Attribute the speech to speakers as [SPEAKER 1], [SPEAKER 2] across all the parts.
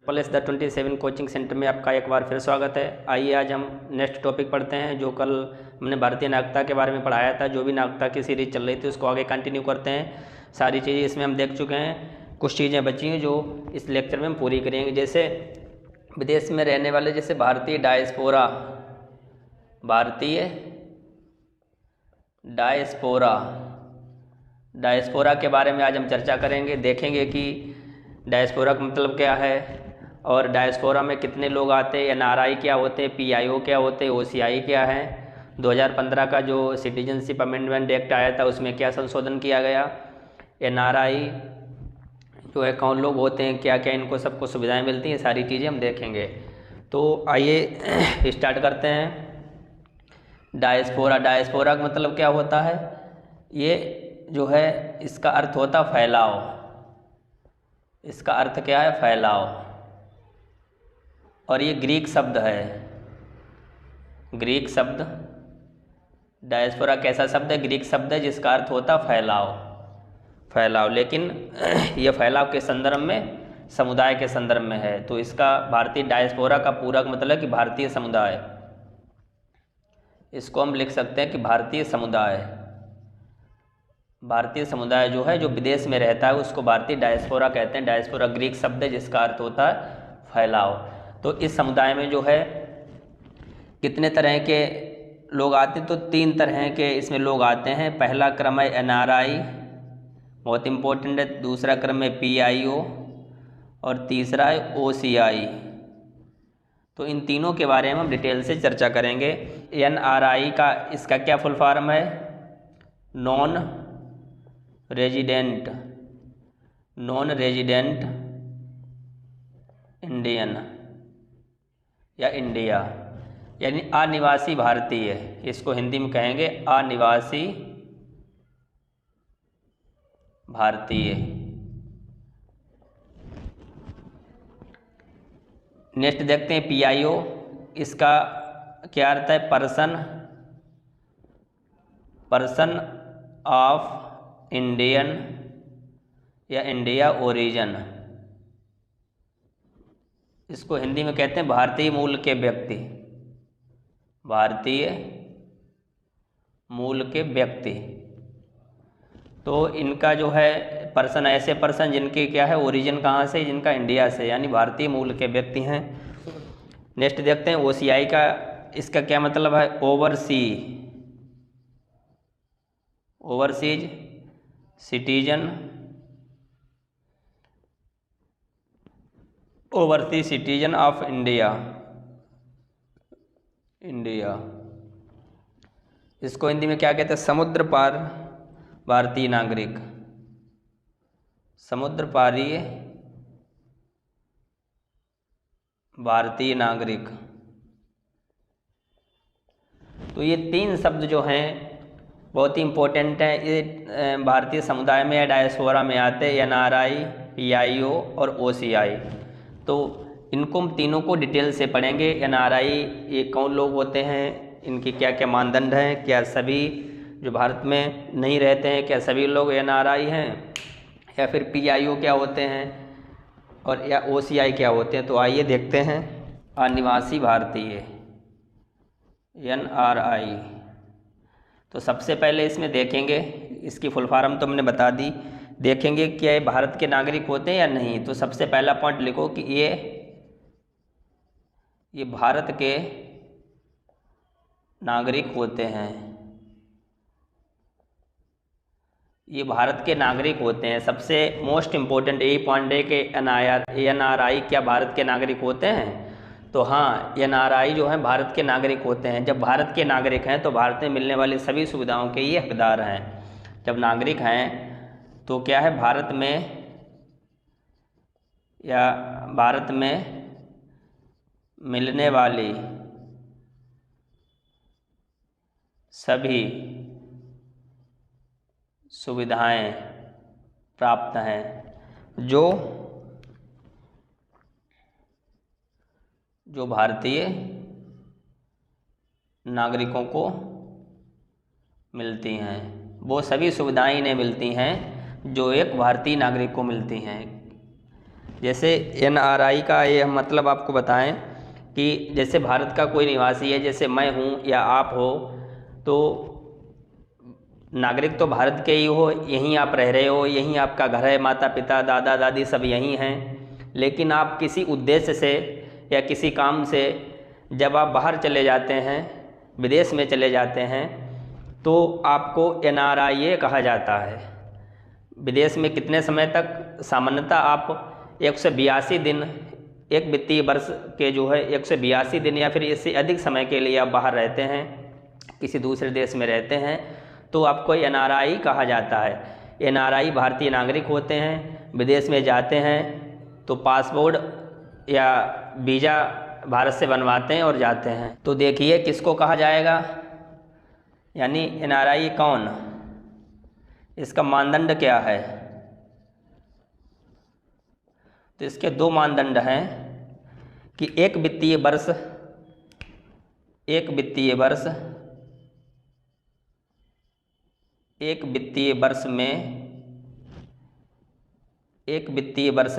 [SPEAKER 1] Plus the 27 coaching centre में आपका एक बार फिर स्वागत है। आइए आज हम नेक्स्ट टॉपिक पढ़ते हैं। जो कल हमने भारतीय नागरिकता के बारे में पढ़ाया था, जो भी नागरिकता की सीरीज चल रही थी उसको आगे कंटिन्यू करते हैं। सारी चीज़ें इसमें हम देख चुके हैं, कुछ चीज़ें बची हैं जो इस लेक्चर में हम पूरी करेंगे। जैसे विदेश में रहने वाले, जैसे भारतीय डायस्पोरा के बारे में आज हम चर्चा करेंगे। देखेंगे कि डायस्पोरा का मतलब क्या है और डायस्पोरा में कितने लोग आते हैं, एनआरआई क्या होते हैं, पीआईओ क्या होते हैं, ओसीआई क्या है। 2015 का जो सिटीजनशिप अमेंडमेंट एक्ट आया था उसमें क्या संशोधन किया गया, एनआरआई जो है कौन लोग होते हैं, क्या क्या इनको सबको सुविधाएं मिलती हैं, सारी चीज़ें हम देखेंगे। तो आइए स्टार्ट करते हैं। डायस्पोरा का मतलब क्या होता है, ये जो है इसका अर्थ होता फैलाव। इसका अर्थ क्या है, फैलाव। और ये ग्रीक शब्द है, ग्रीक शब्द। डायस्पोरा कैसा शब्द है, ग्रीक शब्द है जिसका अर्थ होता फैलाव। लेकिन यह फैलाव के संदर्भ में, समुदाय के संदर्भ में है। तो इसका भारतीय डायस्पोरा का पूरा मतलब है कि भारतीय समुदाय। इसको हम लिख सकते हैं कि भारतीय समुदाय जो है, जो विदेश में रहता है उसको भारतीय डायस्पोरा कहते हैं। डायस्पोरा ग्रीक शब्द है जिसका अर्थ होता है फैलाव। तो इस समुदाय में जो है कितने तरह के लोग आते हैं, तो 3 तरह के इसमें लोग आते हैं। पहला क्रम है एनआरआई, बहुत इम्पोर्टेंट है। दूसरा क्रम है पीआईओ और तीसरा है ओसीआई। तो इन तीनों के बारे में हम डिटेल से चर्चा करेंगे। एनआरआई का इसका क्या फुल फॉर्म है, नॉन रेजिडेंट इंडियन या इंडिया, यानी अनिवासी भारतीय। इसको हिंदी में कहेंगे अनिवासी भारतीय। नेक्स्ट देखते हैं पीआईओ। इसका क्या अर्थ है, पर्सन ऑफ इंडियन या इंडिया ओरिजिन। इसको हिंदी में कहते हैं भारतीय मूल के व्यक्ति, भारतीय मूल के व्यक्ति। तो इनका जो है पर्सन, ऐसे पर्सन जिनके क्या है ओरिजिन कहाँ से, जिनका इंडिया से, यानी भारतीय मूल के व्यक्ति हैं। नेक्स्ट देखते हैं ओसीआई का। इसका क्या मतलब है, ओवरसीज सिटीजन ऑफ इंडिया। इसको हिंदी में क्या कहते हैं, समुद्र पार भारतीय नागरिक, समुद्र पारीय भारतीय नागरिक। तो ये 3 शब्द जो हैं बहुत ही इम्पोर्टेंट है। ये भारतीय समुदाय में या डायस्पोरा में आते हैं, एनआरआई, पीआईओ और ओसीआई। तो इनको हम तीनों को डिटेल से पढ़ेंगे। एनआरआई ये कौन लोग होते हैं, इनके क्या क्या मानदंड हैं, क्या सभी जो भारत में नहीं रहते हैं क्या सभी लोग एनआरआई हैं, या फिर पीआईओ क्या होते हैं और या ओसीआई क्या होते हैं। तो आइए देखते हैं। अनिवासी भारतीय एनआरआई, तो सबसे पहले इसमें देखेंगे, इसकी फुल फॉर्म तो हमने बता दी। देखेंगे क्या ये भारत के नागरिक होते हैं या नहीं। तो सबसे पहला पॉइंट लिखो कि ये भारत के नागरिक होते हैं। ये भारत के नागरिक होते हैं। सबसे मोस्ट इम्पोर्टेंट यही पॉइंट है कि एनआरआई क्या भारत के नागरिक होते हैं। तो हाँ, एनआरआई जो हैं भारत के नागरिक होते हैं। जब भारत के नागरिक हैं तो भारत में मिलने वाली सभी सुविधाओं के ये हकदार हैं। जब नागरिक हैं तो क्या है, भारत में मिलने वाली सभी सुविधाएं प्राप्त हैं जो भारतीय नागरिकों को मिलती हैं। वो सभी सुविधाएं इन्हें मिलती हैं जो एक भारतीय नागरिक को मिलती हैं। जैसे NRI का ये हम मतलब आपको बताएं कि जैसे भारत का कोई निवासी है, जैसे मैं हूँ या आप हो, तो नागरिक तो भारत के ही हो, यहीं आप रह रहे हो, यहीं आपका घर है, माता पिता दादा दादी सब यहीं हैं। लेकिन आप किसी उद्देश्य से या किसी काम से जब आप बाहर चले जाते हैं, विदेश में चले जाते हैं, तो आपको NRI कहा जाता है। विदेश में कितने समय तक? सामान्यतः आप 182 दिन, एक वित्तीय वर्ष के जो है 182 दिन या फिर इससे अधिक समय के लिए आप बाहर रहते हैं, किसी दूसरे देश में रहते हैं, तो आपको NRI कहा जाता है। NRI भारतीय नागरिक होते हैं, विदेश में जाते हैं तो पासपोर्ट या वीज़ा भारत से बनवाते हैं और जाते हैं। तो देखिए किसको कहा जाएगा, यानी NRI कौन, इसका मानदंड क्या है? तो इसके दो मानदंड हैं कि एक वित्तीय वर्ष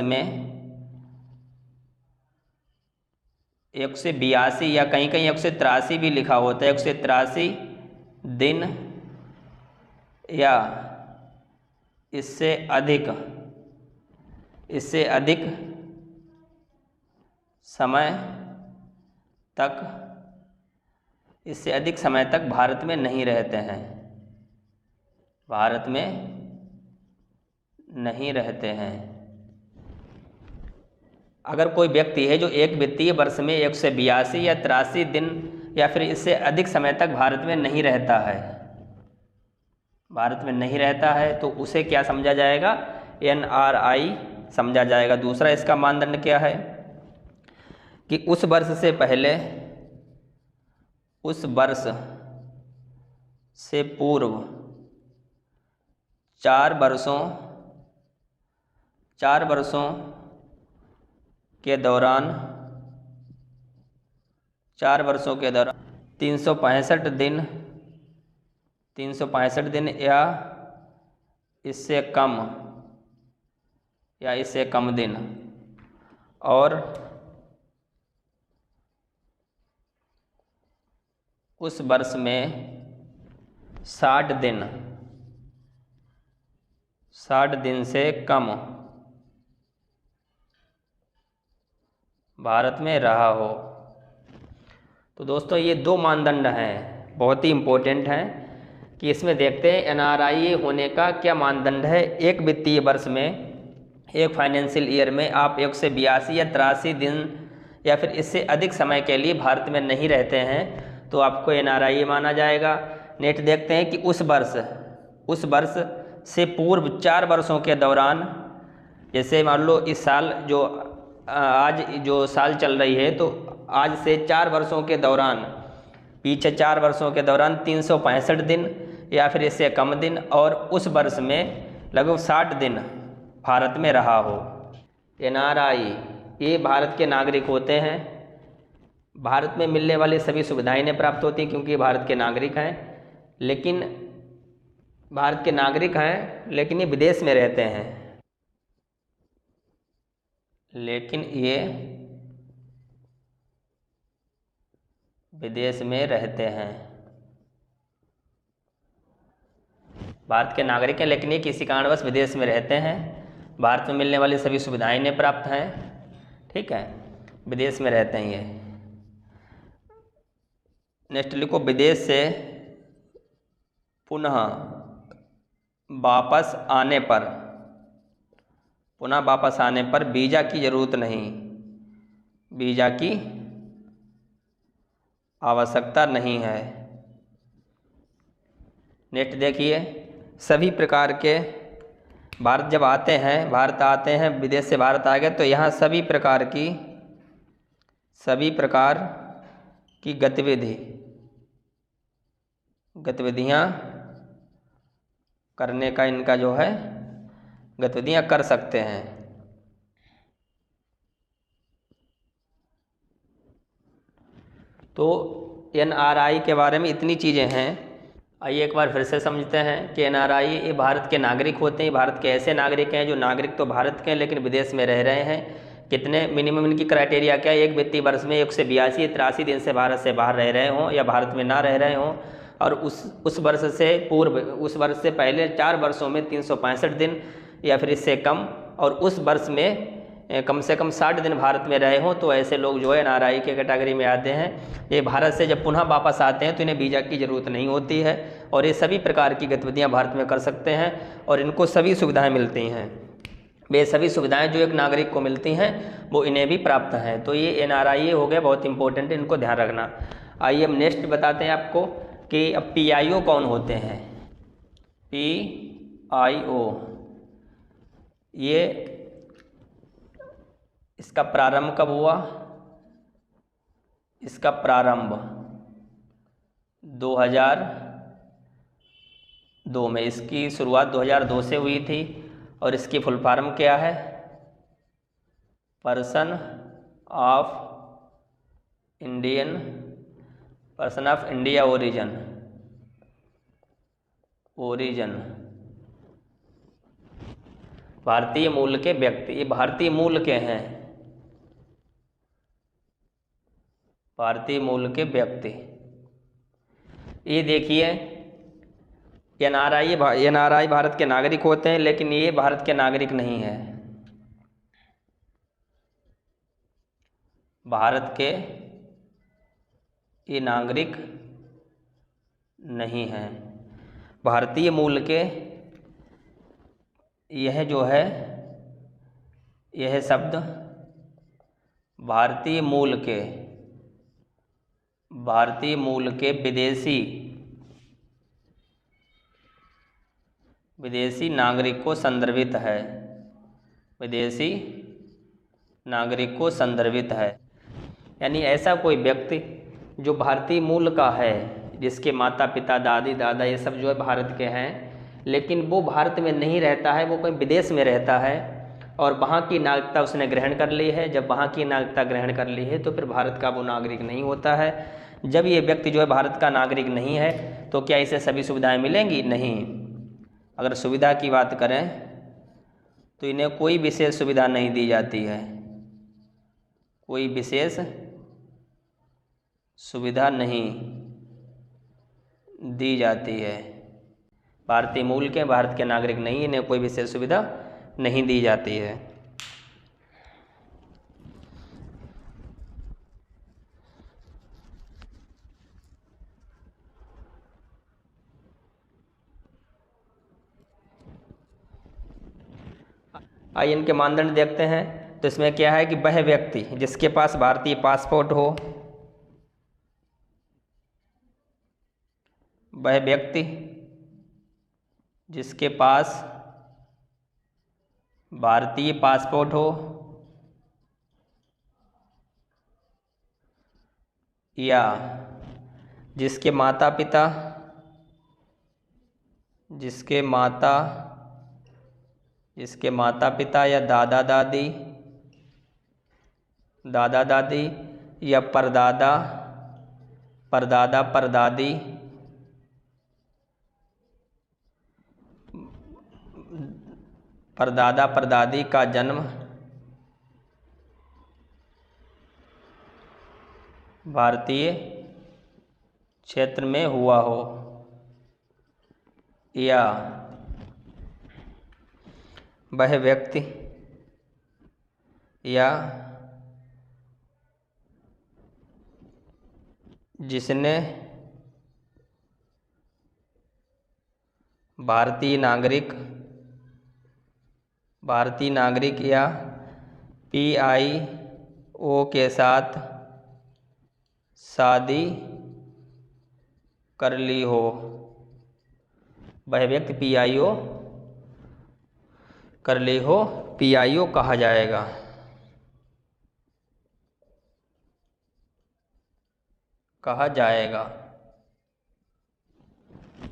[SPEAKER 1] में 182 या कहीं कहीं 183 भी लिखा होता है, 183 दिन या इससे अधिक समय तक भारत में नहीं रहते हैं। अगर कोई व्यक्ति है जो एक वित्तीय वर्ष में 182 या 83 दिन या फिर इससे अधिक समय तक भारत में नहीं रहता है तो उसे क्या समझा जाएगा? NRI समझा जाएगा। दूसरा इसका मानदंड क्या है कि उस वर्ष से पूर्व 4 वर्षों के दौरान 365 दिन या इससे कम दिन, और उस वर्ष में 60 दिन से कम भारत में रहा हो। तो दोस्तों ये दो मानदंड हैं, बहुत ही इम्पोर्टेंट हैं कि इसमें देखते हैं NRI होने का क्या मानदंड है। एक वित्तीय वर्ष में, एक फाइनेंशियल ईयर में आप 182 या 83 दिन या फिर इससे अधिक समय के लिए भारत में नहीं रहते हैं तो आपको NRI माना जाएगा। नेक्स्ट देखते हैं कि उस वर्ष से पूर्व 4 वर्षों के दौरान, जैसे मान लो इस साल आज जो साल चल रही है, तो आज से 4 वर्षों के दौरान, पीछे 4 वर्षों के दौरान 365 दिन या फिर इससे कम दिन, और उस वर्ष में लगभग 60 दिन भारत में रहा हो। NRI ये भारत के नागरिक होते हैं। भारत में मिलने वाली सभी सुविधाएं इन्हें प्राप्त होती हैं क्योंकि ये भारत के नागरिक हैं, लेकिन ये विदेश में रहते हैं, भारत के नागरिक हैं लेकिन ये किसी कारणवश विदेश में रहते हैं। भारत में मिलने वाली सभी सुविधाएं इन्हें प्राप्त हैं, ठीक है, विदेश में रहते हैं ये। नेक्स्ट लिखो, विदेश से पुनः वापस आने पर वीज़ा की ज़रूरत नहीं, वीज़ा की आवश्यकता नहीं है। नेक्स्ट देखिए, सभी प्रकार के भारत आते हैं, विदेश से भारत आ गए तो यहाँ सभी प्रकार की गतिविधियाँ करने का इनका जो है, गतिविधियाँ कर सकते हैं। तो NRI के बारे में इतनी चीज़ें हैं। आइए एक बार फिर से समझते हैं कि NRI ये भारत के नागरिक होते हैं। भारत के ऐसे नागरिक हैं जो नागरिक तो भारत के हैं लेकिन विदेश में रह रहे हैं। कितने मिनिमम इनकी क्राइटेरिया क्या है, एक वित्तीय वर्ष में 182-83 दिन से भारत से बाहर रह रहे हों या भारत में ना रह रहे हों, और उस वर्ष से पूर्व, उस वर्ष से पहले 4 वर्षों में 365 दिन या फिर इससे कम, और उस वर्ष में कम से कम 60 दिन भारत में रहे हों, तो ऐसे लोग जो है NRI के कैटेगरी में आते हैं। ये भारत से जब पुनः वापस आते हैं तो इन्हें वीज़ा की ज़रूरत नहीं होती है और ये सभी प्रकार की गतिविधियां भारत में कर सकते हैं और इनको सभी सुविधाएं मिलती हैं। वे सभी सुविधाएं जो एक नागरिक को मिलती हैं वो इन्हें भी प्राप्त हैं। तो ये NRI हो गया, बहुत इंपॉर्टेंट है, इनको ध्यान रखना। आइए हम नेक्स्ट बताते हैं आपको कि अब PIO कौन होते हैं। PIO ये इसका प्रारंभ कब हुआ? इसका प्रारंभ 2002 में, इसकी शुरुआत 2002 से हुई थी और इसकी फुल फॉर्म क्या है? पर्सन ऑफ इंडिया ओरिजिन, भारतीय मूल के व्यक्ति। ये भारतीय मूल के हैं, भारतीय मूल के व्यक्ति। ये देखिए NRI भारत के नागरिक होते हैं लेकिन ये भारत के नागरिक नहीं है। भारत के ये नागरिक नहीं हैं, भारतीय मूल के। यह जो है, यह शब्द भारतीय मूल के विदेशी नागरिक को संदर्भित है, विदेशी नागरिक को संदर्भित है। यानी ऐसा कोई व्यक्ति जो भारतीय मूल का है, जिसके माता पिता दादी दादा ये सब जो है भारत के हैं, लेकिन वो भारत में नहीं रहता है, वो कोई विदेश में रहता है और वहाँ की नागरिकता उसने ग्रहण कर ली है। जब वहाँ की नागरिकता ग्रहण कर ली है तो फिर भारत का वो नागरिक नहीं होता है। जब ये व्यक्ति जो है भारत का नागरिक नहीं है तो क्या इसे सभी सुविधाएं मिलेंगी? नहीं। अगर सुविधा की बात करें तो इन्हें कोई विशेष सुविधा नहीं दी जाती है, कोई विशेष सुविधा नहीं दी जाती है। भारतीय मूल के, भारत के नागरिक नहीं, इन्हें कोई विशेष सुविधा नहीं दी जाती है। आइए इनके मानदंड देखते हैं। तो इसमें क्या है कि वह व्यक्ति जिसके पास भारतीय पासपोर्ट हो, वह व्यक्ति जिसके पास भारतीय पासपोर्ट हो या जिसके माता पिता या दादा दादी या परदादा परदादी का जन्म भारतीय क्षेत्र में हुआ हो, या वह व्यक्ति या जिसने भारतीय नागरिक या PIO के साथ शादी कर ली हो, वह व्यक्ति PIO कर ली हो, PIO कहा जाएगा।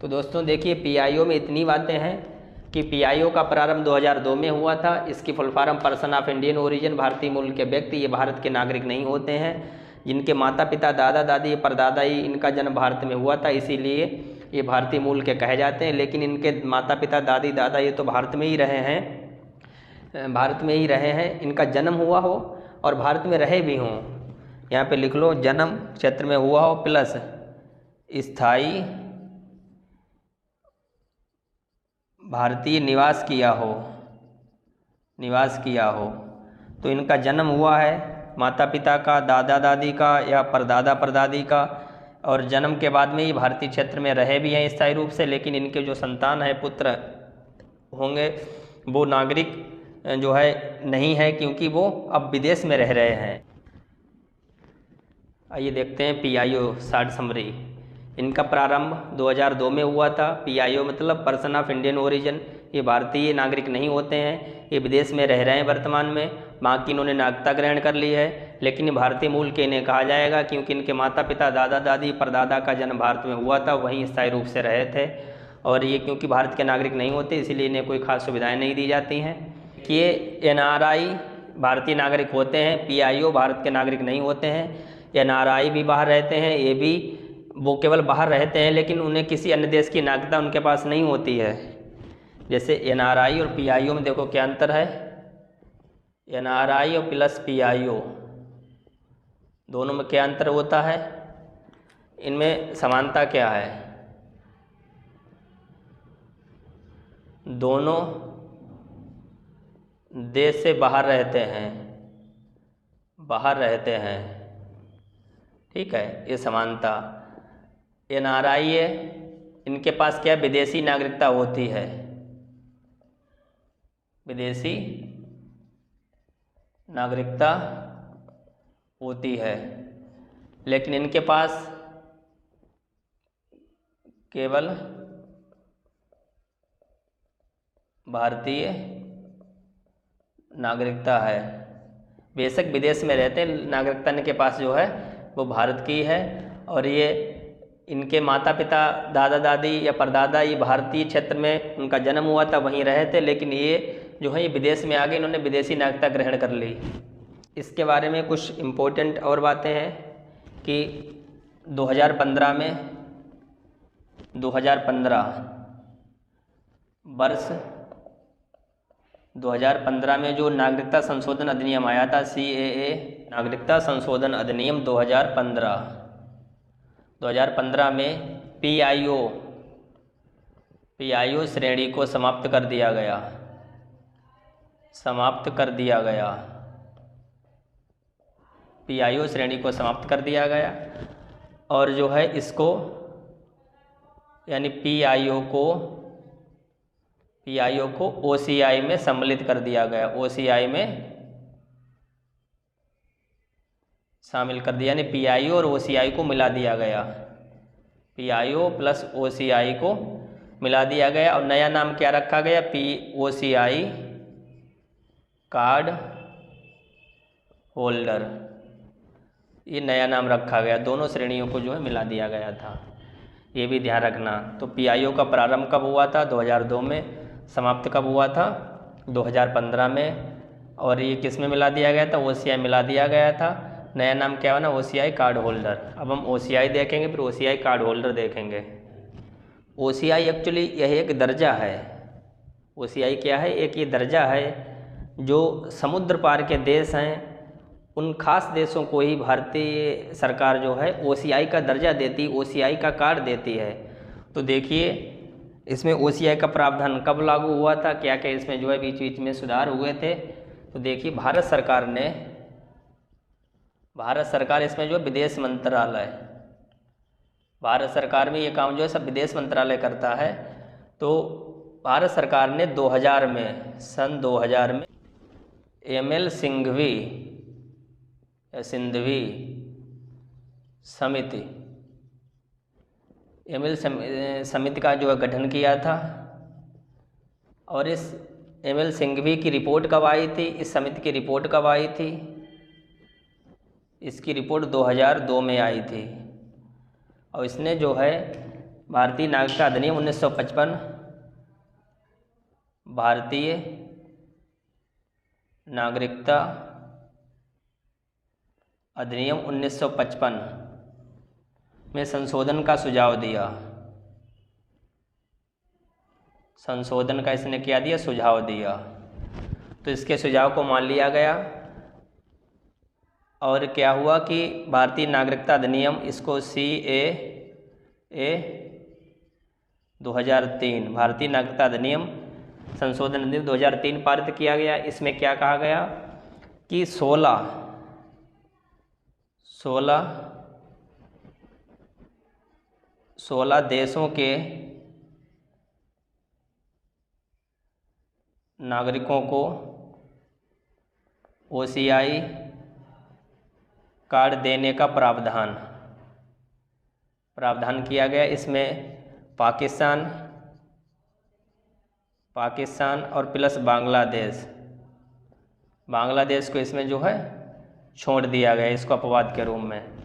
[SPEAKER 1] तो दोस्तों देखिए, PIO में इतनी बातें हैं कि PIO का प्रारंभ 2002 में हुआ था। इसकी full form person of Indian origin, भारतीय मूल के व्यक्ति। ये भारत के नागरिक नहीं होते हैं, जिनके माता पिता दादा दादी परदादा ही इनका जन्म भारत में हुआ था, इसीलिए ये भारतीय मूल के कहे जाते हैं, लेकिन इनके माता पिता दादी दादा ये तो भारत में ही रहे हैं, भारत में ही रहे हैं, इनका जन्म हुआ हो और भारत में रहे भी हों। यहाँ पे लिख लो, जन्म क्षेत्र में हुआ हो प्लस स्थायी भारतीय निवास किया हो, निवास किया हो। तो इनका जन्म हुआ है माता पिता का, दादा दादी का या परदादा परदादी का, और जन्म के बाद में ही भारतीय क्षेत्र में रहे भी हैं स्थायी रूप से, लेकिन इनके जो संतान है, पुत्र होंगे, वो नागरिक जो है नहीं है, क्योंकि वो अब विदेश में रह रहे हैं। आइए देखते हैं PIO शॉर्ट समरी। इनका प्रारंभ 2002 में हुआ था। PIO मतलब पर्सन ऑफ इंडियन ओरिजिन, ये भारतीय नागरिक नहीं होते हैं, ये विदेश में रह रहे हैं वर्तमान में, बाकी इन्होंने नागरिकता ग्रहण कर ली है, लेकिन ये भारतीय मूल के इन्हें कहा जाएगा, क्योंकि इनके माता पिता दादा दादी परदादा का जन्म भारत में हुआ था, वहीं स्थायी रूप से रहे थे। और ये क्योंकि भारत के नागरिक नहीं होते, इसीलिए इन्हें कोई खास सुविधाएँ नहीं दी जाती हैं। कि ये NRI भारतीय नागरिक होते हैं, PIO भारत के नागरिक नहीं होते हैं। NRI भी बाहर रहते हैं, ये भी, वो केवल बाहर रहते हैं, लेकिन उन्हें किसी अन्य देश की नागरिकता उनके पास नहीं होती है। जैसे NRI और PIO में देखो क्या अंतर है। NRI और प्लस PIO दोनों में क्या अंतर होता है, इनमें समानता क्या है। दोनों देश से बाहर रहते हैं, बाहर रहते हैं, ठीक है, ये समानता। NRI है, इनके पास क्या विदेशी नागरिकता होती है, विदेशी नागरिकता होती है, लेकिन इनके पास केवल भारतीय नागरिकता है। बेशक विदेश में रहते हैं, नागरिकता इनके पास जो है वो भारत की है, और ये इनके माता पिता दादा दादी या परदादा ये भारतीय क्षेत्र में उनका जन्म हुआ था, वहीं रहे थे, लेकिन ये जो है ये विदेश में आ गए, इन्होंने विदेशी नागरिकता ग्रहण कर ली। इसके बारे में कुछ इम्पोर्टेंट और बातें हैं कि 2015 में 2015 वर्ष 2015 में जो नागरिकता संशोधन अधिनियम आया था, CAA नागरिकता संशोधन अधिनियम 2015 में PIO श्रेणी को समाप्त कर दिया गया, समाप्त कर दिया गया, PIO श्रेणी को समाप्त कर दिया गया। और जो है इसको यानी PIO को OCI में सम्मिलित कर दिया गया, OCI में शामिल कर दिया, यानी PIO और OCI को मिला दिया गया, PIO प्लस OCI को मिला दिया गया। और नया नाम क्या रखा गया, OCI कार्ड होल्डर, ये नया नाम रखा गया। दोनों श्रेणियों को जो है मिला दिया गया था, ये भी ध्यान रखना। तो PIO का प्रारंभ कब हुआ था, 2002 में, समाप्त कब हुआ था, 2015 में। और ये किस में मिला दिया गया था, OCI मिला दिया गया था। नया नाम क्या बना, OCI कार्ड होल्डर। अब हम OCI देखेंगे, फिर OCI कार्ड होल्डर देखेंगे। OCI एक्चुअली यह एक दर्जा है, OCI क्या है, एक ये दर्जा है जो समुद्र पार के देश हैं उन खास देशों को ही भारतीय सरकार जो है OCI का दर्जा देती, OCI का कार्ड देती है। तो देखिए इसमें OCI का प्रावधान कब लागू हुआ था, क्या क्या इसमें जो है बीच बीच में सुधार हुए थे। तो देखिए भारत सरकार इसमें जो विदेश मंत्रालय, भारत सरकार में ये काम जो है सब विदेश मंत्रालय करता है। तो भारत सरकार ने 2000 में, सन 2000 में ML सिंघवी समिति, ML समिति का जो है गठन किया था। और इस ML सिंघवी की रिपोर्ट कब आई थी, इस समिति की रिपोर्ट कब आई थी, इसकी रिपोर्ट 2002 में आई थी। और इसने जो है भारतीय नागरिकता अधिनियम 1955, भारतीय नागरिकता अधिनियम 1955 में संशोधन का सुझाव दिया, संशोधन का इसने क्या दिया, सुझाव दिया। तो इसके सुझाव को मान लिया गया और क्या हुआ कि भारतीय नागरिकता अधिनियम, इसको CAA 2003, भारतीय नागरिकता अधिनियम संशोधन अधिनियम 2003 पारित किया गया। इसमें क्या कहा गया कि 16 देशों के नागरिकों को OCI कार्ड देने का प्रावधान किया गया। इसमें पाकिस्तान और प्लस बांग्लादेश को इसमें जो है छोड़ दिया गया, इसको अपवाद के रूप में।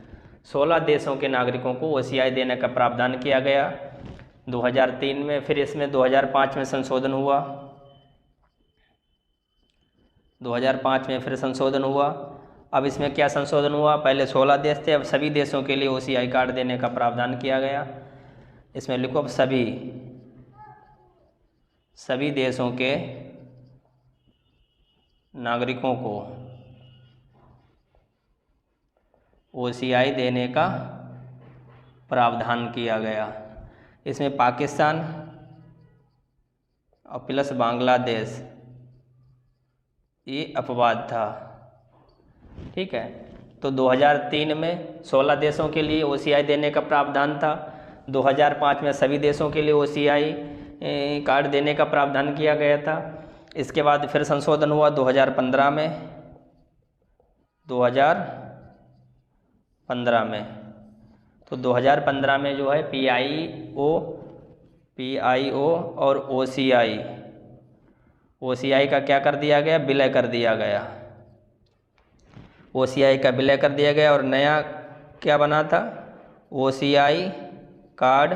[SPEAKER 1] 16 देशों के नागरिकों को OCI देने का प्रावधान किया गया 2003 में। फिर इसमें 2005 में संशोधन हुआ, 2005 में फिर संशोधन हुआ। अब इसमें क्या संशोधन हुआ, पहले 16 देश थे, अब सभी देशों के लिए OCI कार्ड देने का प्रावधान किया गया। इसमें लिखो अब सभी देशों के नागरिकों को OCI देने का प्रावधान किया गया। इसमें पाकिस्तान और प्लस बांग्लादेश ये अपवाद था। ठीक है, तो 2003 में 16 देशों के लिए OCI देने का प्रावधान था, 2005 में सभी देशों के लिए OCI कार्ड देने का प्रावधान किया गया था। इसके बाद फिर संशोधन हुआ 2015 में, 2015 में। तो 2015 में जो है PIO और OCI का क्या कर दिया गया, विलय कर दिया गया। OCI का विलय कर दिया गया और नया क्या बना था, OCI कार्ड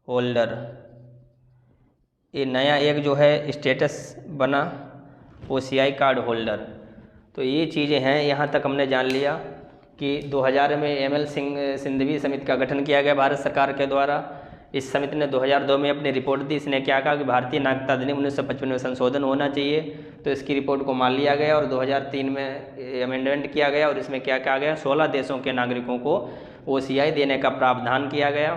[SPEAKER 1] होल्डर। ये नया एक जो है स्टेटस बना, OCI कार्ड होल्डर। तो ये चीज़ें हैं, यहाँ तक हमने जान लिया कि 2000 में ML सिंघवी समिति का गठन किया गया भारत सरकार के द्वारा। इस समिति ने 2002 में अपनी रिपोर्ट दी। इसने क्या कहा कि भारतीय नागरिकता अधिनियम 1955 में संशोधन होना चाहिए, तो इसकी रिपोर्ट को मान लिया गया और 2003 में अमेंडमेंट किया गया और इसमें क्या कहा गया, 16 देशों के नागरिकों को OCI देने का प्रावधान किया गया।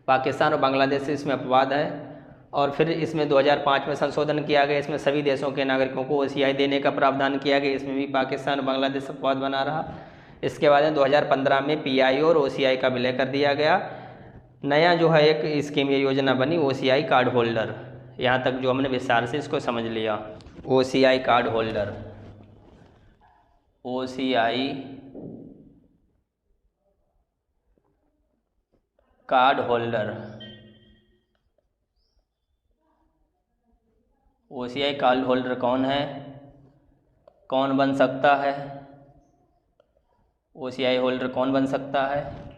[SPEAKER 1] पाकिस्तान और बांग्लादेश से इसमें अपवाद है। और फिर इसमें 2005 में संशोधन किया गया, इसमें सभी देशों के नागरिकों को OCI देने का प्रावधान किया गया, इसमें भी पाकिस्तान और बांग्लादेश अपवाद बना रहा। इसके बाद में 2015 में PIO और OCI का विलय कर दिया गया। नया जो है एक स्कीम या योजना बनी OCI कार्ड होल्डर। यहाँ तक जो हमने विस्तार से इसको समझ लिया। OCI card holder, OCI card holder, OCI card holder कौन है, कौन बन सकता है, OCI होल्डर कौन बन सकता है,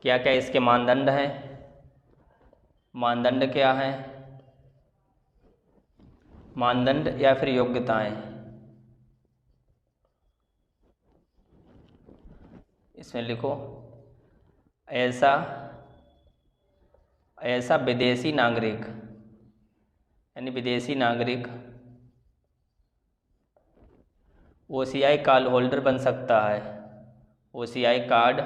[SPEAKER 1] क्या क्या इसके मानदंड हैं, मानदंड क्या हैं, मानदंड या फिर योग्यताएं। इसमें लिखो ऐसा विदेशी नागरिक, यानी विदेशी नागरिक OCI कार्ड होल्डर बन सकता है, OCI कार्ड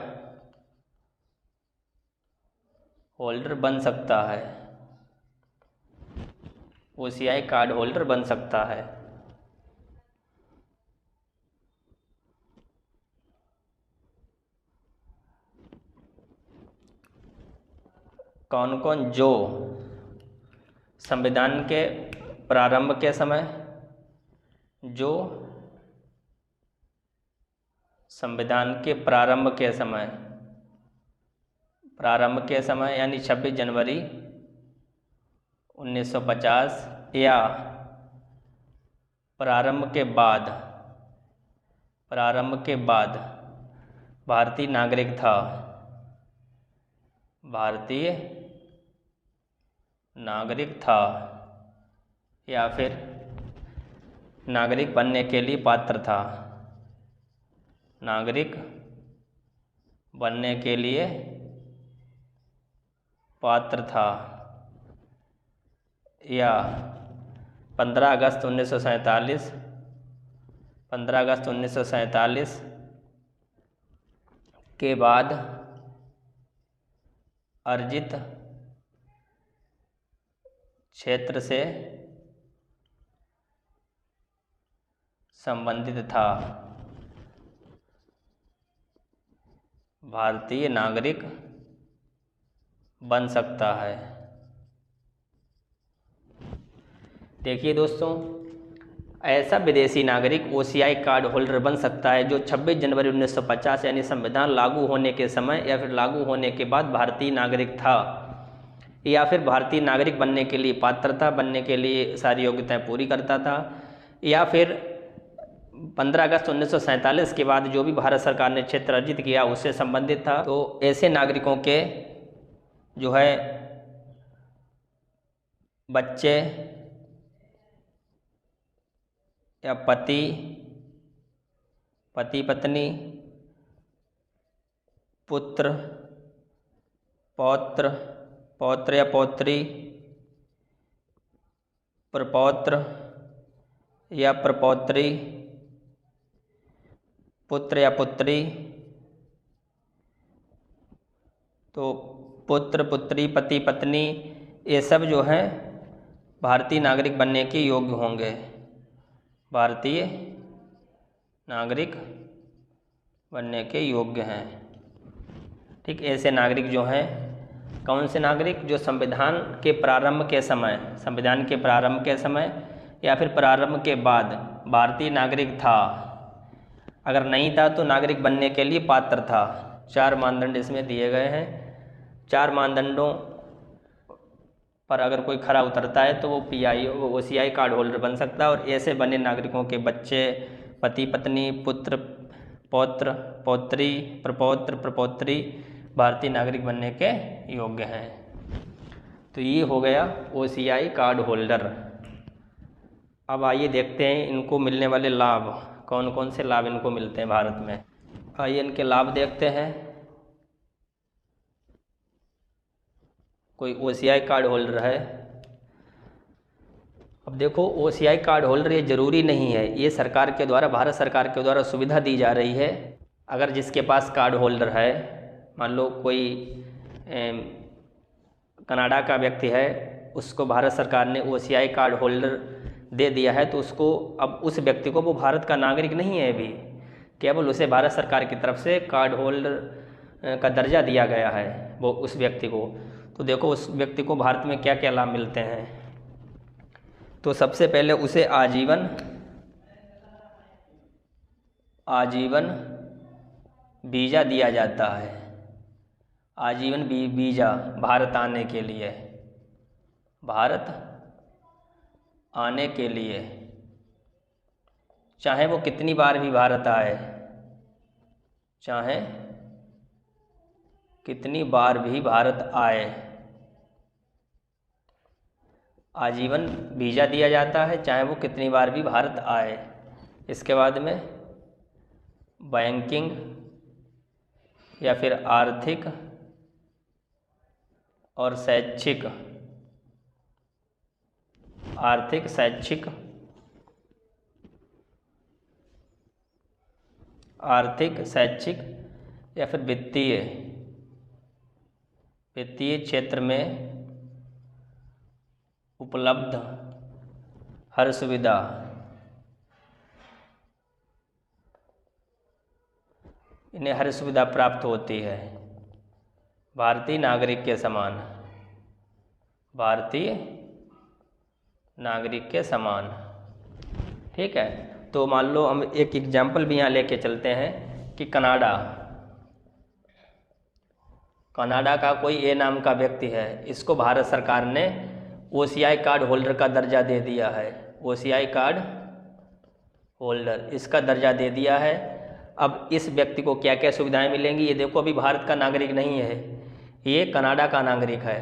[SPEAKER 1] होल्डर बन सकता है, OCI कार्ड होल्डर बन सकता है। कौन कौन, जो संविधान के प्रारंभ के समय, जो संविधान के प्रारंभ के समय यानी 26 जनवरी 1950 या प्रारंभ के बाद भारतीय नागरिक था या फिर नागरिक बनने के लिए पात्र था, नागरिक बनने के लिए पात्र था। या 15 अगस्त 1947, 15 अगस्त 1947 के बाद अर्जित क्षेत्र से संबंधित था, भारतीय नागरिक बन सकता है। देखिए दोस्तों, ऐसा विदेशी नागरिक ओसीआई कार्ड होल्डर बन सकता है जो 26 जनवरी 1950 यानी संविधान लागू होने के समय या फिर लागू होने के बाद भारतीय नागरिक था, या फिर भारतीय नागरिक बनने के लिए पात्रता बनने के लिए सारी योग्यताएं पूरी करता था, या फिर 15 अगस्त 1947 के बाद जो भी भारत सरकार ने क्षेत्र अर्जित किया उससे संबंधित था। तो ऐसे नागरिकों के जो है बच्चे या पति पत्नी, पुत्र पौत्र या पौत्री, प्रपौत्र या प्रपौत्री, पुत्र या पुत्री, तो पुत्र पुत्री पति पत्नी ये सब जो है भारतीय नागरिक बनने के योग्य होंगे, भारतीय नागरिक बनने के योग्य हैं। ठीक, ऐसे नागरिक जो हैं, कौन से नागरिक? जो संविधान के प्रारंभ के समय या फिर प्रारंभ के बाद भारतीय नागरिक था, अगर नहीं था तो नागरिक बनने के लिए पात्र था। 4 मानदंड इसमें दिए गए हैं। 4 मानदंडों पर अगर कोई खरा उतरता है तो वो ओसीआई कार्ड होल्डर बन सकता है, और ऐसे बने नागरिकों के बच्चे पति पत्नी, पुत्र पौत्र पौत्री, प्रपौत्र प्रपौत्री भारतीय नागरिक बनने के योग्य हैं। तो ये हो गया ओसीआई कार्ड होल्डर। अब आइए देखते हैं इनको मिलने वाले लाभ, कौन कौन से लाभ इनको मिलते हैं भारत में। आइए इनके लाभ देखते हैं। कोई ओसीआई कार्ड होल्डर है, अब देखो ओसीआई कार्ड होल्डर ये ज़रूरी नहीं है, ये सरकार के द्वारा, भारत सरकार के द्वारा सुविधा दी जा रही है। अगर जिसके पास कार्ड होल्डर है, मान लो कोई कनाडा का व्यक्ति है, उसको भारत सरकार ने ओसीआई कार्ड होल्डर दे दिया है, तो उसको, अब उस व्यक्ति को, वो भारत का नागरिक नहीं है अभी, केवल उसे भारत सरकार की तरफ से कार्ड होल्डर का दर्जा दिया गया है वो उस व्यक्ति को। तो देखो उस व्यक्ति को भारत में क्या क्या लाभ मिलते हैं। तो सबसे पहले उसे आजीवन वीज़ा दिया जाता है, आजीवन वीज़ा भारत आने के लिए, चाहे वो कितनी बार भी भारत आए, चाहे कितनी बार भी भारत आए, आजीवन वीज़ा दिया जाता है, चाहे वो कितनी बार भी भारत आए। इसके बाद में बैंकिंग या फिर आर्थिक और शैक्षिक या फिर वित्तीय क्षेत्र में उपलब्ध हर सुविधा, इन्हें हर सुविधा प्राप्त होती है भारतीय नागरिक के समान। ठीक है, तो मान लो हम एक एग्जाम्पल भी यहाँ लेके चलते हैं कि कनाडा का कोई ए नाम का व्यक्ति है, इसको भारत सरकार ने ओसीआई कार्ड होल्डर का दर्जा दे दिया है, ओसीआई कार्ड होल्डर इसका दर्जा दे दिया है। अब इस व्यक्ति को क्या क्या सुविधाएं मिलेंगी, ये देखो, अभी भारत का नागरिक नहीं है, ये कनाडा का नागरिक है,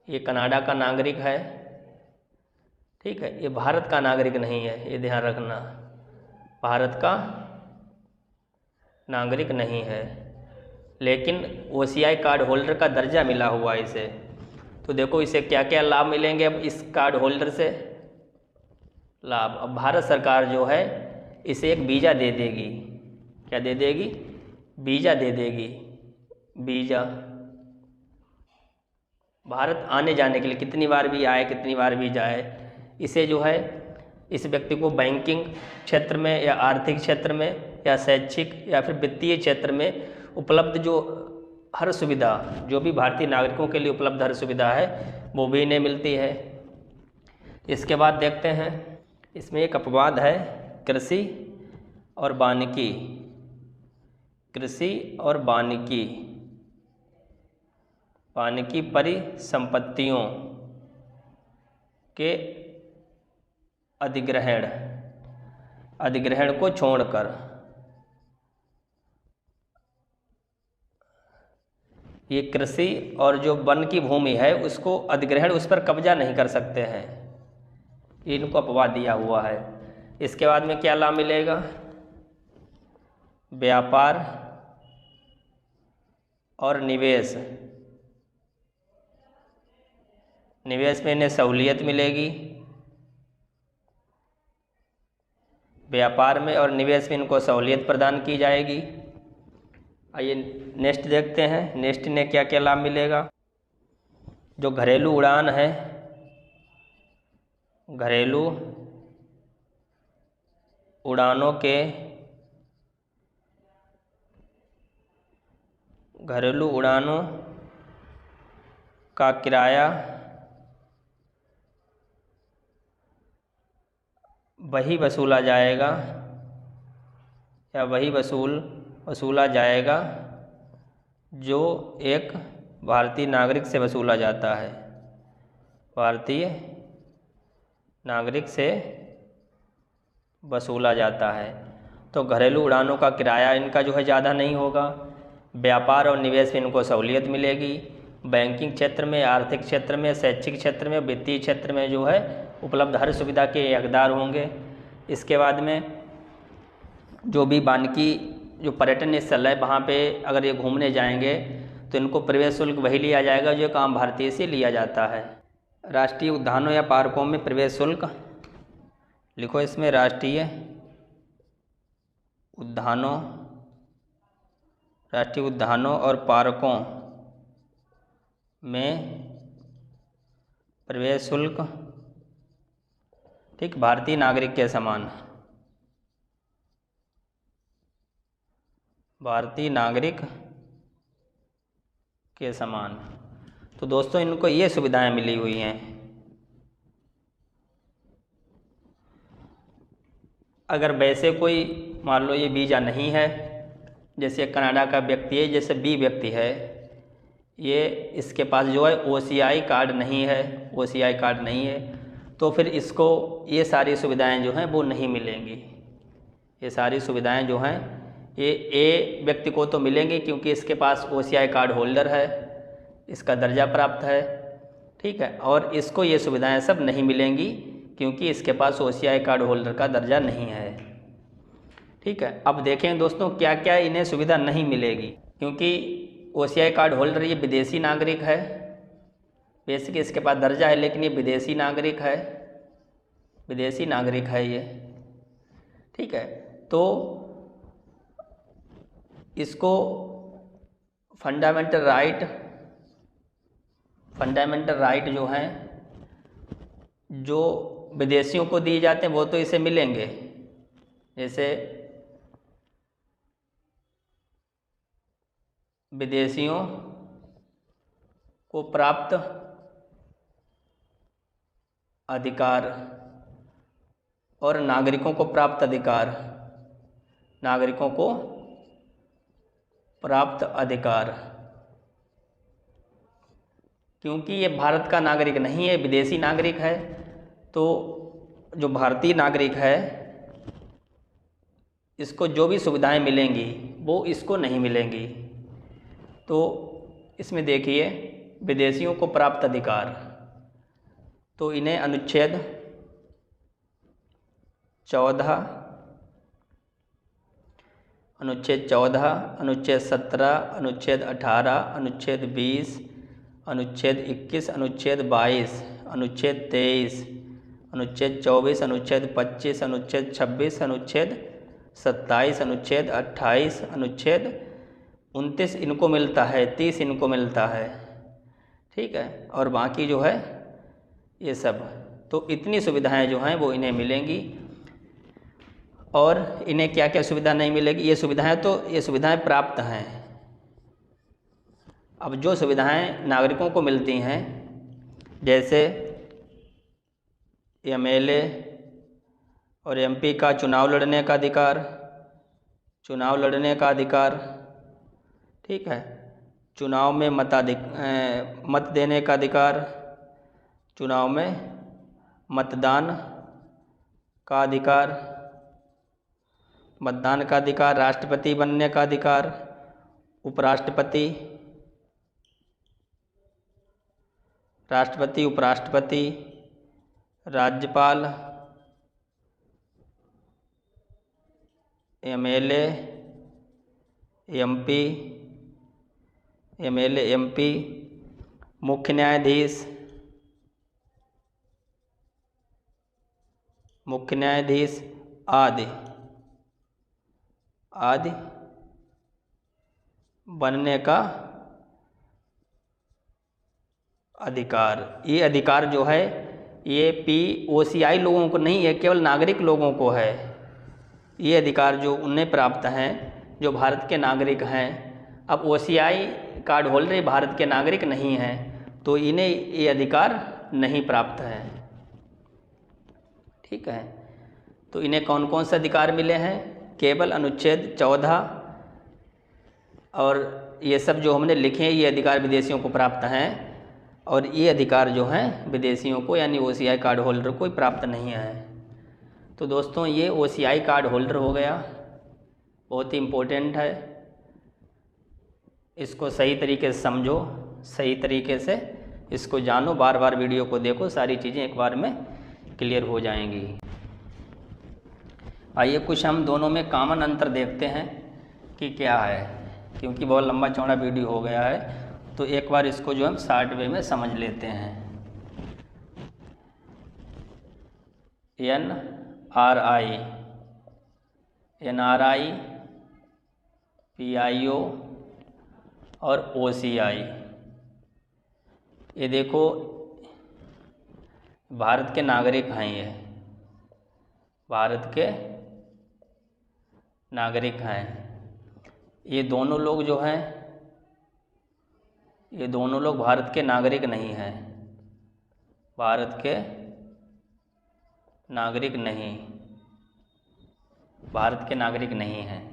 [SPEAKER 1] ये कनाडा का नागरिक है। ठीक है, ये भारत का नागरिक नहीं है, ये ध्यान रखना, भारत का नागरिक नहीं है, लेकिन ओसीआई कार्ड होल्डर का दर्जा मिला हुआ इसे। तो देखो इसे क्या क्या लाभ मिलेंगे अब इस कार्ड होल्डर से। लाभ, अब भारत सरकार जो है इसे एक वीज़ा दे देगी। क्या दे देगी? वीज़ा दे देगी। वीज़ा भारत आने जाने के लिए, कितनी बार भी आए कितनी बार भी जाए, इसे जो है इस व्यक्ति को बैंकिंग क्षेत्र में या आर्थिक क्षेत्र में या शैक्षिक या फिर वित्तीय क्षेत्र में उपलब्ध जो हर सुविधा, जो भी भारतीय नागरिकों के लिए उपलब्ध हर सुविधा है वो भी इन्हें मिलती है। इसके बाद देखते हैं, इसमें एक अपवाद है कृषि और वानिकी। कृषि और वानिकी, वानिकी परिसंपत्तियों के अधिग्रहण को छोड़कर, ये कृषि और जो वन की भूमि है उसको अधिग्रहण, उस पर कब्जा नहीं कर सकते हैं, इनको अपवाद दिया हुआ है। इसके बाद में क्या लाभ मिलेगा? व्यापार और निवेश, निवेश में इन्हें सहूलियत मिलेगी। व्यापार में और निवेश में इनको सहूलियत प्रदान की जाएगी। आइए नेक्स्ट देखते हैं, नेक्स्ट इन्हें क्या क्या लाभ मिलेगा। जो घरेलू उड़ान है, घरेलू उड़ानों के, घरेलू उड़ानों का किराया वही वसूला जाएगा या वही वसूला जाएगा जो एक भारतीय नागरिक से वसूला जाता है। भारतीय नागरिक से वसूला जाता है। तो घरेलू उड़ानों का किराया इनका जो है ज़्यादा नहीं होगा। व्यापार और निवेश में इनको सहूलियत मिलेगी। बैंकिंग क्षेत्र में, आर्थिक क्षेत्र में, शैक्षिक क्षेत्र में, वित्तीय क्षेत्र में जो है उपलब्ध हर सुविधा के हकदार होंगे। इसके बाद में जो भी वानिकी जो पर्यटन स्थल है वहाँ पे अगर ये घूमने जाएंगे तो इनको प्रवेश शुल्क वही लिया जाएगा जो एक आम भारतीय से लिया जाता है। राष्ट्रीय उद्यानों या पार्कों में प्रवेश शुल्क लिखो, इसमें राष्ट्रीय उद्यानों और पार्कों में प्रवेश शुल्क, ठीक, भारतीय नागरिक के समान, भारतीय नागरिक के समान। तो दोस्तों इनको ये सुविधाएं मिली हुई हैं। अगर वैसे कोई मान लो ये वीज़ा नहीं है, जैसे कनाडा का व्यक्ति है, जैसे बी व्यक्ति है, ये इसके पास जो है OCI कार्ड नहीं है, OCI कार्ड नहीं है, तो फिर इसको ये सारी सुविधाएं जो हैं वो नहीं मिलेंगी। ये सारी सुविधाएं जो हैं ये ए व्यक्ति को तो मिलेंगी क्योंकि इसके पास OCI कार्ड होल्डर है, इसका दर्जा प्राप्त है, ठीक है, और इसको ये सुविधाएं सब नहीं मिलेंगी क्योंकि इसके पास OCI कार्ड होल्डर का दर्जा नहीं है, ठीक है। अब देखें दोस्तों क्या क्या इन्हें सुविधा नहीं मिलेगी, क्योंकि OCI कार्ड होल्डर ये विदेशी नागरिक है, बेसिक इसके पास दर्जा है लेकिन ये विदेशी नागरिक है, विदेशी नागरिक है ये, ठीक है। तो इसको फंडामेंटल राइट जो हैं जो विदेशियों को दिए जाते हैं वो तो इसे मिलेंगे, जैसे विदेशियों को प्राप्त अधिकार और नागरिकों को प्राप्त अधिकार, नागरिकों को प्राप्त अधिकार, क्योंकि ये भारत का नागरिक नहीं है, विदेशी नागरिक है, तो जो भारतीय नागरिक है इसको जो भी सुविधाएं मिलेंगी वो इसको नहीं मिलेंगी। तो इसमें देखिए विदेशियों को प्राप्त अधिकार, तो इन्हें अनुच्छेद 14, अनुच्छेद 17, अनुच्छेद 18, अनुच्छेद 20, अनुच्छेद 21, अनुच्छेद 22, अनुच्छेद 23, अनुच्छेद 24, अनुच्छेद 25, अनुच्छेद 26, अनुच्छेद 27, अनुच्छेद 28, अनुच्छेद 29 इनको मिलता है, 30 इनको मिलता है, ठीक है। और बाकी जो है ये सब, तो इतनी सुविधाएं जो हैं वो इन्हें मिलेंगी। और इन्हें क्या क्या सुविधा नहीं मिलेगी, ये सुविधाएं प्राप्त हैं। अब जो सुविधाएं नागरिकों को मिलती हैं, जैसे एमएलए और एमपी का चुनाव लड़ने का अधिकार, ठीक है, चुनाव में मत देने का अधिकार, चुनाव में मतदान का अधिकार, राष्ट्रपति बनने का अधिकार, उपराष्ट्रपति, उपराष्ट्रपति, राज्यपाल, एमएलए, एमपी, मुख्य न्यायाधीश आदि बनने का अधिकार। ये अधिकार जो है ये POCI लोगों को नहीं है, केवल नागरिक लोगों को है। ये अधिकार जो उन्हें प्राप्त हैं जो भारत के नागरिक हैं। अब OCI कार्ड होल्डर भारत के नागरिक नहीं हैं, तो इन्हें ये अधिकार नहीं प्राप्त है, ठीक है। तो इन्हें कौन कौन से अधिकार मिले हैं? केवल अनुच्छेद 14 और ये सब जो हमने लिखे हैं, ये अधिकार विदेशियों को प्राप्त हैं, और ये अधिकार जो हैं विदेशियों को यानी OCI कार्ड होल्डर को प्राप्त नहीं है। तो दोस्तों ये OCI कार्ड होल्डर हो गया, बहुत ही इम्पोर्टेंट है। इसको सही तरीके से समझो, सही तरीके से इसको जानो, बार बार वीडियो को देखो, सारी चीज़ें एक बार में क्लियर हो जाएंगी। आइए कुछ हम दोनों में कॉमन अंतर देखते हैं कि क्या है, क्योंकि बहुत लंबा चौड़ा वीडियो हो गया है, तो एक बार इसको जो हम शॉर्ट वे में समझ लेते हैं। NRI, PIO और OCI, ये देखो भारत के नागरिक हैं, ये भारत के नागरिक हैं। ये दोनों लोग जो हैं, ये दोनों लोग भारत के नागरिक नहीं हैं, भारत के नागरिक नहीं हैं।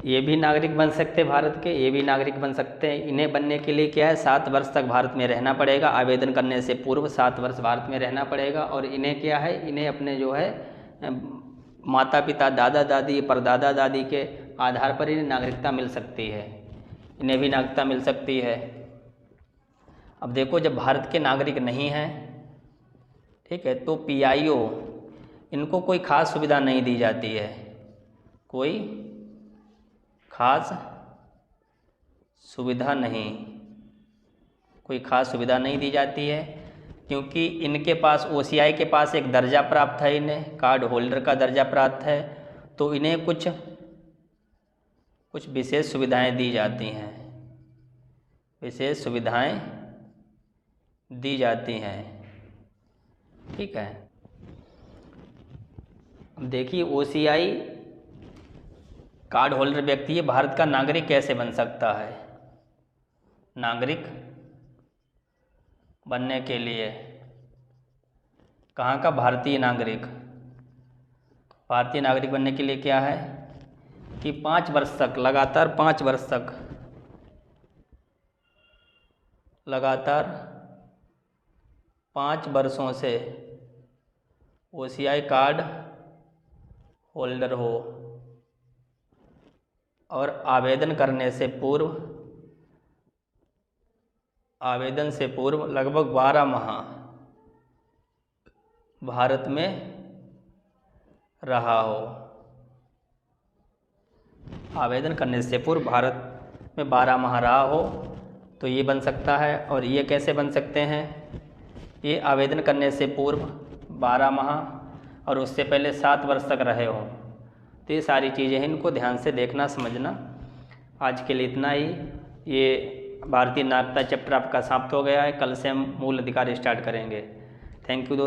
[SPEAKER 1] ये भी नागरिक बन सकते हैं भारत के, ये भी नागरिक बन सकते हैं। इन्हें बनने के लिए क्या है, 7 वर्ष तक भारत में रहना पड़ेगा, आवेदन करने से पूर्व 7 वर्ष भारत में रहना पड़ेगा। और इन्हें क्या है, इन्हें अपने जो है माता पिता, दादा दादी, परदादा दादी के आधार पर इन्हें नागरिकता मिल सकती है, इन्हें भी नागरिकता मिल सकती है। अब देखो जब भारत के नागरिक नहीं हैं, ठीक है, तो PIO इनको कोई ख़ास सुविधा नहीं दी जाती है, कोई ख़ास सुविधा नहीं दी जाती है, क्योंकि इनके पास OCI के पास एक दर्जा प्राप्त है, इन्हें कार्ड होल्डर का दर्जा प्राप्त है, तो इन्हें कुछ विशेष सुविधाएं दी जाती हैं, विशेष सुविधाएं दी जाती हैं, ठीक है। अब देखिए OCI कार्ड होल्डर व्यक्ति ये भारत का नागरिक कैसे बन सकता है। नागरिक बनने के लिए कहाँ का भारतीय नागरिक बनने के लिए क्या है कि 5 वर्ष तक लगातार 5 वर्षों से OCI कार्ड होल्डर हो और आवेदन से पूर्व लगभग 12 माह भारत में रहा हो। आवेदन करने से पूर्व भारत में 12 माह रहा हो तो ये बन सकता है। और ये कैसे बन सकते हैं, ये आवेदन करने से पूर्व 12 माह और उससे पहले 7 वर्ष तक रहे हों। तो ये सारी चीज़ें हैं, इनको ध्यान से देखना समझना। आज के लिए इतना ही। ये भारतीय नागरिकता चैप्टर आपका समाप्त हो गया है। कल से हम मूल अधिकार स्टार्ट करेंगे। थैंक यू दोस्तों।